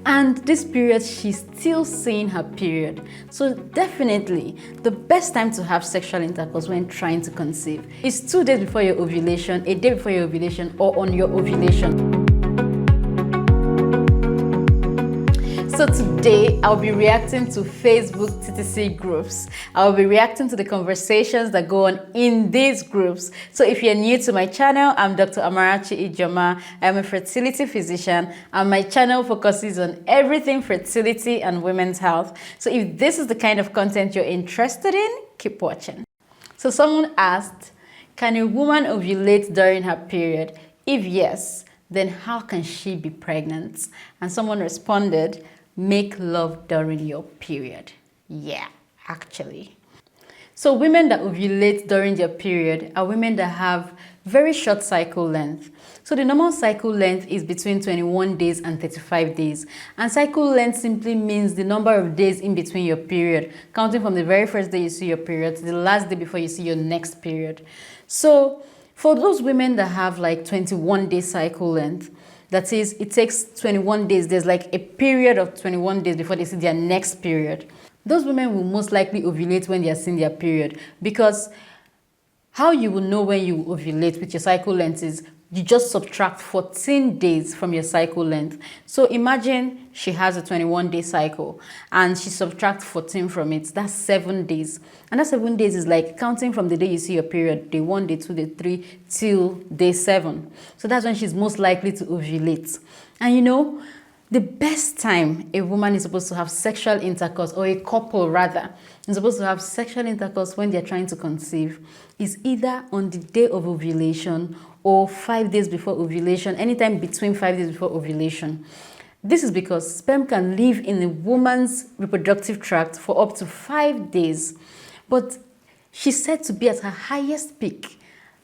And this period, she's still seeing her period. So definitely, the best time to have sexual intercourse when trying to conceive is 2 days before your ovulation, a day before your ovulation, or on your ovulation. So today, I'll be reacting to Facebook TTC groups. I'll be reacting to the conversations that go on in these groups. So if you're new to my channel, I'm Dr. Amarachi Ijeoma. I'm a fertility physician, and my channel focuses on everything fertility and women's health. So if this is the kind of content you're interested in, keep watching. So someone asked, can a woman ovulate during her period? If yes, then how can she be pregnant? And someone responded, make love during your period. Yeah, actually. So women that ovulate during their period are women that have very short cycle length. So the normal cycle length is between 21 days and 35 days. And cycle length simply means the number of days in between your period, counting from the very first day you see your period to the last day before you see your next period. So for those women that have like 21-day cycle length, that is, it takes 21 days. There's like a period of 21 days before they see their next period. Those women will most likely ovulate when they are seeing their period, because how you will know when you ovulate with your cycle length is you just subtract 14 days from your cycle length. So imagine she has a 21-day cycle and she subtracts 14 from it. That's 7 days. And that 7 days is like counting from the day you see your period, day 1, day 2, day 3, till day 7. So that's when she's most likely to ovulate. And you know, the best time a woman is supposed to have sexual intercourse, or a couple rather, is supposed to have sexual intercourse when they're trying to conceive, is either on the day of ovulation or 5 days before ovulation, anytime between 5 days before ovulation. This is because sperm can live in a woman's reproductive tract for up to 5 days, but she's said to be at her highest peak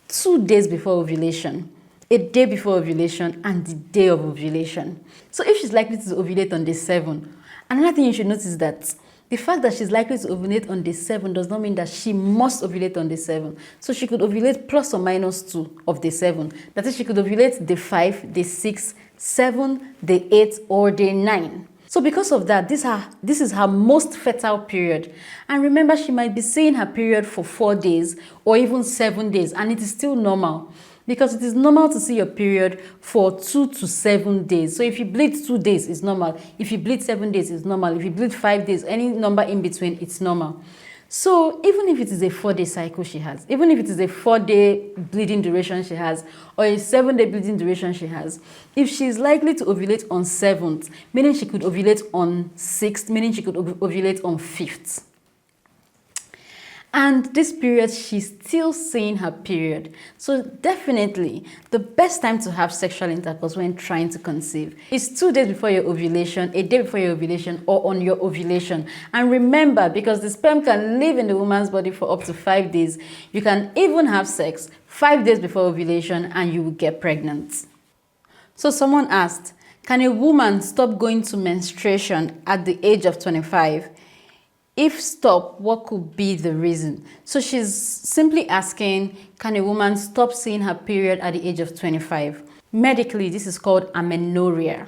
2 days before ovulation, a day before ovulation, and the day of ovulation. So if she's likely to ovulate on day 7, another thing you should notice is that the fact that she's likely to ovulate on day 7 does not mean that she must ovulate on day 7. So she could ovulate plus or minus 2 of day 7. That is, she could ovulate day 5, day 6, 7, day 8, or day 9. So because of that, this is her most fertile period. And remember, she might be seeing her period for 4 days or even 7 days, and it is still normal. Because it is normal to see your period for 2 to 7 days. So if you bleed 2 days, it's normal. If you bleed 7 days, it's normal. If you bleed 5 days, any number in between, it's normal. So even if it is a 4-day cycle she has, even if it is a 4-day bleeding duration she has, or a 7-day bleeding duration she has, if she's likely to ovulate on 7th, meaning she could ovulate on 6th, meaning she could ovulate on 5th. And this period, she's still seeing her period. So definitely, the best time to have sexual intercourse when trying to conceive is 2 days before your ovulation, a day before your ovulation, or on your ovulation. And remember, because the sperm can live in the woman's body for up to 5 days, you can even have sex 5 days before ovulation and you will get pregnant. So someone asked, can a woman stop going to menstruation at the age of 25? If stop, what could be the reason? So she's simply asking, can a woman stop seeing her period at the age of 25? Medically, this is called amenorrhea.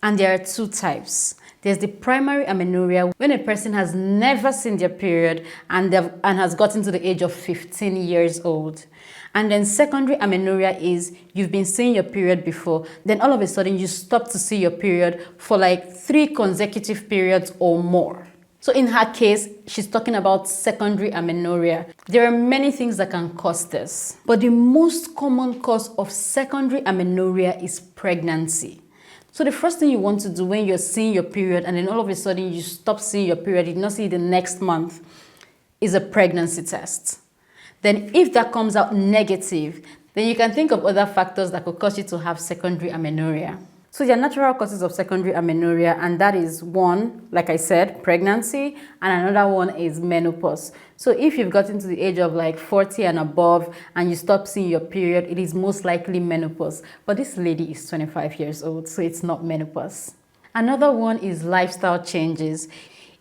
And there are 2 types. There's the primary amenorrhea, when a person has never seen their period and has gotten to the age of 15 years old. And then secondary amenorrhea is you've been seeing your period before, then all of a sudden you stop to see your period for like 3 consecutive periods or more. So in her case, she's talking about secondary amenorrhea. There are many things that can cause this, but the most common cause of secondary amenorrhea is pregnancy. So the first thing you want to do when you're seeing your period and then all of a sudden you stop seeing your period, you do not see it the next month, is a pregnancy test. Then if that comes out negative, then you can think of other factors that could cause you to have secondary amenorrhea. So there are natural causes of secondary amenorrhea, and that is one, like I said, pregnancy, and another one is menopause. So if you've gotten to the age of like 40 and above and you stop seeing your period, it is most likely menopause. But this lady is 25 years old, so it's not menopause. Another one is lifestyle changes.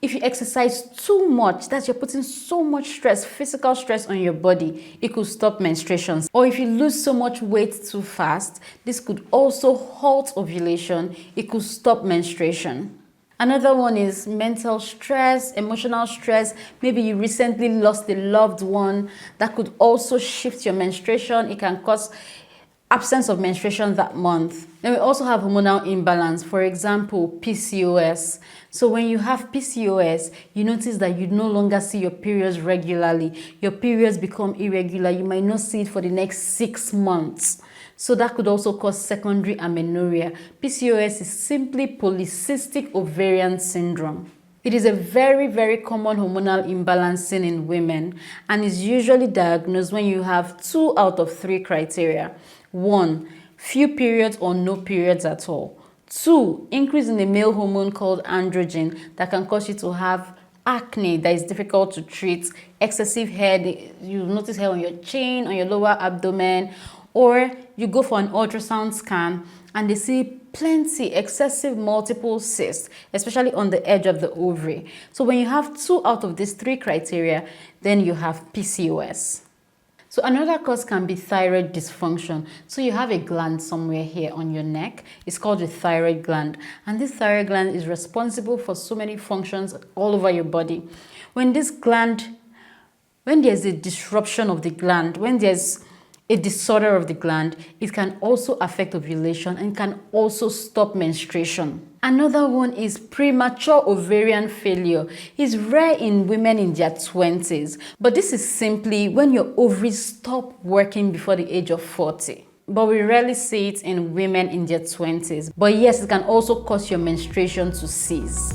If you exercise too much, that's you're putting so much stress, physical stress on your body, it could stop menstruations. Or if you lose so much weight too fast, this could also halt ovulation, it could stop menstruation. Another one is mental stress, emotional stress. Maybe you recently lost a loved one. That could also shift your menstruation. It can cause absence of menstruation that month. Then we also have hormonal imbalance, for example, PCOS. So when you have PCOS, you notice that you no longer see your periods regularly. Your periods become irregular. You might not see it for the next 6 months. So that could also cause secondary amenorrhea. PCOS is simply polycystic ovarian syndrome. It is a very, very common hormonal imbalancing in women and is usually diagnosed when you have 2 out of 3 criteria. 1, few periods or no periods at all. 2, increase in the male hormone called androgen that can cause you to have acne that is difficult to treat, excessive hair, you notice hair on your chin, on your lower abdomen, or you go for an ultrasound scan and they see plenty, excessive multiple cysts, especially on the edge of the ovary. So when you have 2 out of these 3 criteria, then you have PCOS. So another cause can be thyroid dysfunction. So you have a gland somewhere here on your neck. It's called the thyroid gland. And this thyroid gland is responsible for so many functions all over your body. When there's a disruption of the gland, when there's a disorder of the gland, it can also affect ovulation and can also stop menstruation. Another one is premature ovarian failure. It's rare in women in their 20s, but this is simply when your ovaries stop working before the age of 40. But we rarely see it in women in their 20s. But yes, it can also cause your menstruation to cease.